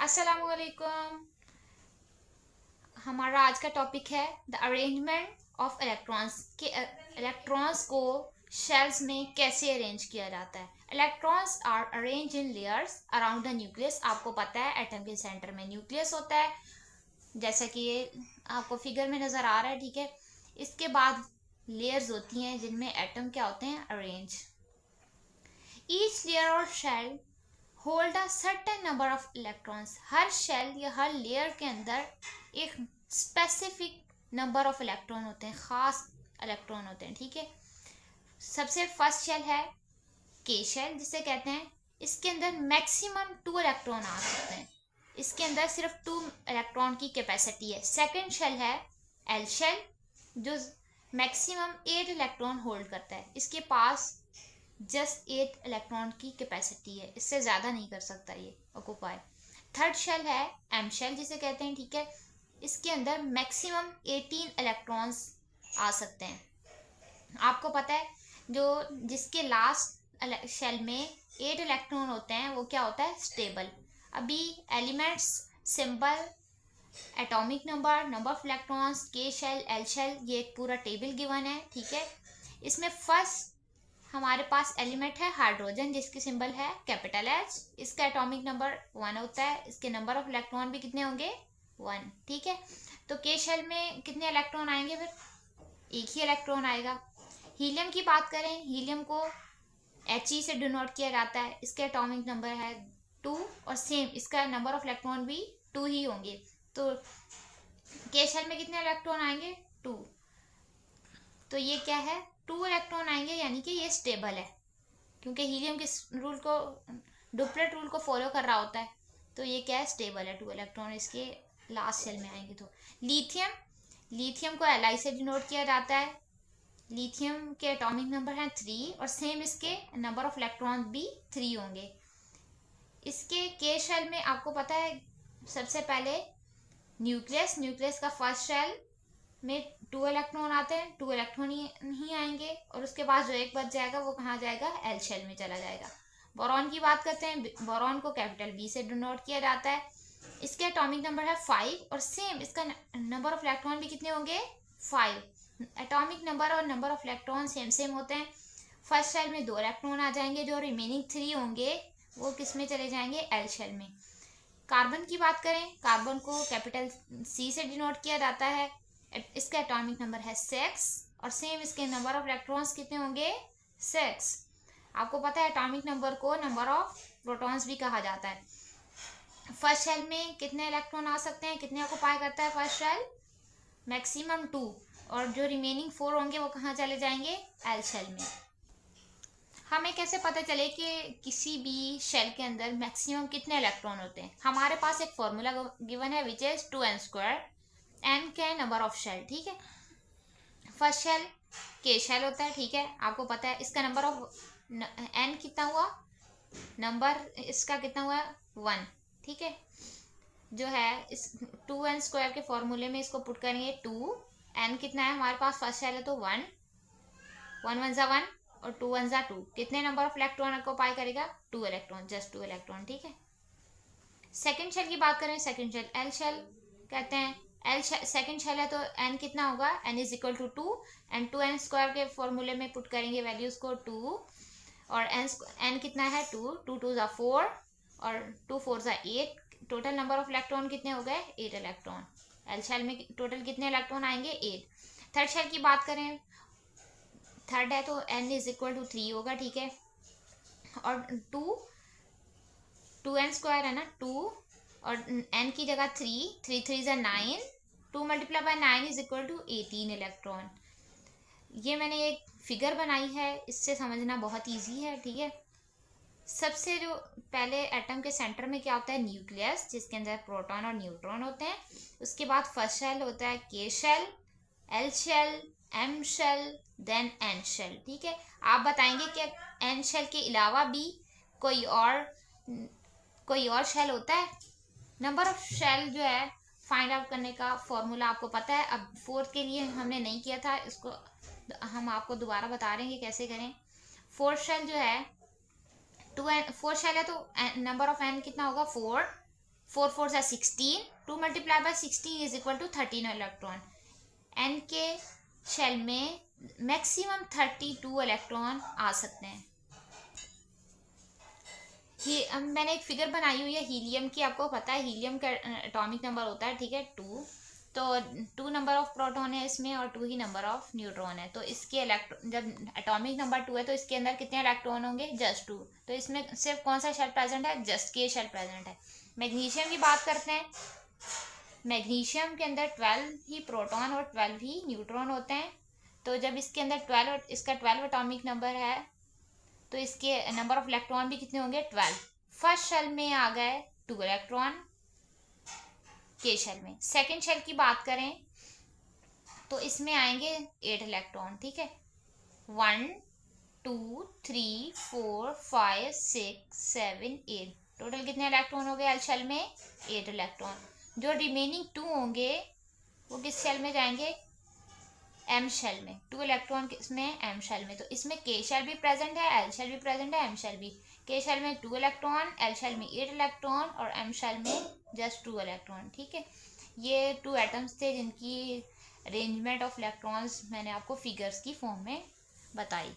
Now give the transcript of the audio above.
अस्सलामुअलैकुम। हमारा आज का टॉपिक है द अरेंजमेंट ऑफ इलेक्ट्रॉन्स के इलेक्ट्रॉन्स को शेल्स में कैसे अरेंज किया जाता है। Electrons are arrange in layers around the nucleus. आपको पता है एटम के सेंटर में न्यूक्लियस होता है, जैसा कि ये आपको फिगर में नज़र आ रहा है, ठीक है। इसके बाद लेयर्स होती हैं जिनमें एटम क्या होते हैं, अरेंज। ईच लेयर और shell hold a certain number of electrons. हर शेल या हर लेयर के अंदर एक स्पेसिफिक नंबर ऑफ इलेक्ट्रॉन होते हैं, खास इलेक्ट्रॉन होते हैं, ठीक है। सबसे फर्स्ट शेल है के शेल जिसे कहते हैं। इसके अंदर मैक्सिमम 2 इलेक्ट्रॉन आ सकते हैं। इसके अंदर सिर्फ 2 इलेक्ट्रॉन की कैपेसिटी है। सेकंड शेल है एल शेल जो मैक्सिमम 8 इलेक्ट्रॉन होल्ड करता है। इसके पास जस्ट 8 इलेक्ट्रॉन की कैपेसिटी है, इससे ज़्यादा नहीं कर सकता ये ऑक्यूपाई। थर्ड शेल है एम शेल जिसे कहते हैं, ठीक है। इसके अंदर मैक्सिमम 18 इलेक्ट्रॉन्स आ सकते हैं। आपको पता है जो जिसके लास्ट शेल में 8 इलेक्ट्रॉन होते हैं वो क्या होता है, स्टेबल। अभी elements, symbol, atomic number, number of electrons, के शेल, एल शेल, ये एक पूरा टेबल गिवन है, ठीक है। इसमें फर्स्ट हमारे पास एलिमेंट है हाइड्रोजन जिसकी सिंबल है कैपिटल एच। इसका एटॉमिक नंबर 1 होता है। इसके नंबर ऑफ इलेक्ट्रॉन भी कितने होंगे, 1, ठीक है। तो के शेल में कितने इलेक्ट्रॉन आएंगे, फिर एक ही इलेक्ट्रॉन आएगा। हीलियम की बात करें, हीलियम को He से डिनोट किया जाता है। इसका एटॉमिक नंबर है 2 और सेम इसका नंबर ऑफ इलेक्ट्रॉन भी 2 ही होंगे। तो के शेल में कितने इलेक्ट्रॉन आएंगे, 2। तो ये क्या है, 2 इलेक्ट्रॉन आएंगे, यानी कि ये स्टेबल है, क्योंकि हीलियम किस रूल को, डुप्लेट रूल को फॉलो कर रहा होता है। तो ये क्या है, स्टेबल है। 2 इलेक्ट्रॉन इसके लास्ट शेल में आएंगे। तो लिथियम, लिथियम को Li से डिनोट किया जाता है। लिथियम के एटॉमिक नंबर है 3 और सेम इसके नंबर ऑफ इलेक्ट्रॉन भी 3 होंगे। इसके के शेल में आपको पता है सबसे पहले न्यूक्लियस, न्यूक्लियस का फर्स्ट शेल में 2 इलेक्ट्रॉन आते हैं, 2 इलेक्ट्रॉन ही आएंगे। और उसके बाद जो एक बच जाएगा वो कहाँ जाएगा, एल शेल में चला जाएगा। बोरॉन की बात करते हैं। बोरॉन को कैपिटल बी से डिनोट किया जाता है। इसके एटॉमिक नंबर है 5 और सेम इसका नंबर ऑफ इलेक्ट्रॉन भी कितने होंगे, 5। एटॉमिक नंबर और number of electron same same होते हैं। फर्स्ट शेल में 2 इलेक्ट्रॉन आ जाएंगे, जो रिमेनिंग 3 होंगे वो किस में चले जाएंगे, एल शेल में। कार्बन की बात करें, कार्बन को कैपिटल सी से डिनोट किया जाता है। इसका एटॉमिक नंबर है 6 और सेम इसके नंबर ऑफ इलेक्ट्रॉन्स कितने होंगे, 6। आपको पता है एटॉमिक नंबर को नंबर ऑफ प्रोटॉन्स भी कहा जाता है। फर्स्ट शेल में कितने इलेक्ट्रॉन आ सकते हैं, कितने ऑक्यूपाई करता है फर्स्ट शेल, मैक्सिमम 2, और जो रिमेनिंग 4 होंगे वो कहाँ चले जाएंगे, एल शेल में। हमें कैसे पता चले कि किसी भी शेल के अंदर मैक्सिमम कितने इलेक्ट्रॉन होते हैं। हमारे पास एक फॉर्मूला गिवन है विच इज 2n²। एन क्या है, नंबर ऑफ शेल, ठीक है। फर्स्ट शेल के शेल होता है, ठीक है। आपको पता है इसका नंबर ऑफ एन कितना हुआ, नंबर इसका कितना हुआ, 1, ठीक है। जो है इस 2n² के फॉर्मूले में इसको पुट करेंगे 2। एन कितना है हमारे पास, फर्स्ट शेल है तो 1, 1 1 ज़ा 1 और 2 1 ज़ा 2। कितने नंबर ऑफ इलेक्ट्रॉन को पाई करेगा, 2 इलेक्ट्रॉन, जस्ट 2 इलेक्ट्रॉन, ठीक है। सेकेंड शेल की बात करें, सेकेंड शेल एल शेल कहते हैं। एल सेकेंड शेल है तो एन कितना होगा, N is equal to 2 and 2n² के फॉर्मूले में पुट करेंगे वैल्यूज को 2 और एन कितना है 2, 2 2 ज़ा 4 और 2 4 ज़ा 8। टोटल नंबर ऑफ इलेक्ट्रॉन कितने हो गए, 8 इलेक्ट्रॉन। एल शेल में टोटल कितने इलेक्ट्रॉन आएंगे, 8। थर्ड शेल की बात करें, थर्ड है तो एन इज इक्वल टू 3 होगा, ठीक है। और 2n² है ना 2 और n की जगह 3, 3 3 ज़ा 9, 2 multiply by 9 is equal to 18 electron. ये मैंने एक फिगर बनाई है, इससे समझना बहुत इजी है, ठीक है। सबसे जो पहले एटम के सेंटर में क्या होता है, न्यूक्लियस, जिसके अंदर प्रोटॉन और न्यूट्रॉन होते हैं। उसके बाद फर्स्ट शेल होता है K shell, L shell, M shell, then N shell, ठीक है। आप बताएंगे कि एन शेल के अलावा भी कोई और शेल होता है। नंबर ऑफ शेल जो है फाइंड आउट करने का फॉर्मूला आपको पता है। अब 4th के लिए हमने नहीं किया था, इसको हम आपको दोबारा बता रहे हैं कि कैसे करें। 4th शेल जो है 4 शेल है तो नंबर ऑफ एन कितना होगा, 4 4 4 से 16, 2 multiply by 16 is equal to 13 electron. N के शेल में मैक्सिमम 32 इलेक्ट्रॉन आ सकते हैं। मैंने एक फिगर बनाई हुई है हीलियम की, आपको पता है हीलियम का एटॉमिक नंबर होता है, ठीक है, 2। तो 2 नंबर ऑफ प्रोटॉन है इसमें और 2 ही नंबर ऑफ न्यूट्रॉन है। तो इसके इलेक्ट्रॉन, जब एटॉमिक नंबर 2 है तो इसके अंदर कितने इलेक्ट्रॉन होंगे? जस्ट 2। तो इसमें सिर्फ कौन सा शेल प्रेजेंट है? जस्ट के शेल प्रेजेंट है। मैग्नीशियम की बात करते हैं। मैग्नीशियम के अंदर 12 ही प्रोटॉन और 12 ही न्यूट्रॉन होते हैं। तो जब इसके अंदर 12, इसका 12 एटॉमिक नंबर है तो इसके नंबर ऑफ इलेक्ट्रॉन भी कितने होंगे? 12। फर्स्ट शेल में आ गए 2 इलेक्ट्रॉन के शेल में। सेकंड शेल की बात करें तो इसमें आएंगे 8 इलेक्ट्रॉन, ठीक है। 1 2 3 4 5 6 7 8, टोटल कितने इलेक्ट्रॉन हो गए एल शेल में? 8 इलेक्ट्रॉन। जो रिमेनिंग 2 होंगे वो किस शेल में जाएंगे? एम शेल में। 2 इलेक्ट्रॉन किसमें? एम शेल में। तो इसमें के शेल भी प्रेजेंट है, एल शेल भी प्रेजेंट है, एम शेल भी। के शेल में 2 इलेक्ट्रॉन, एल शेल में 8 इलेक्ट्रॉन और एम शेल में जस्ट 2 इलेक्ट्रॉन, ठीक है। ये 2 एटम्स थे जिनकी अरेंजमेंट ऑफ इलेक्ट्रॉन्स मैंने आपको फिगर्स की फॉर्म में बताई।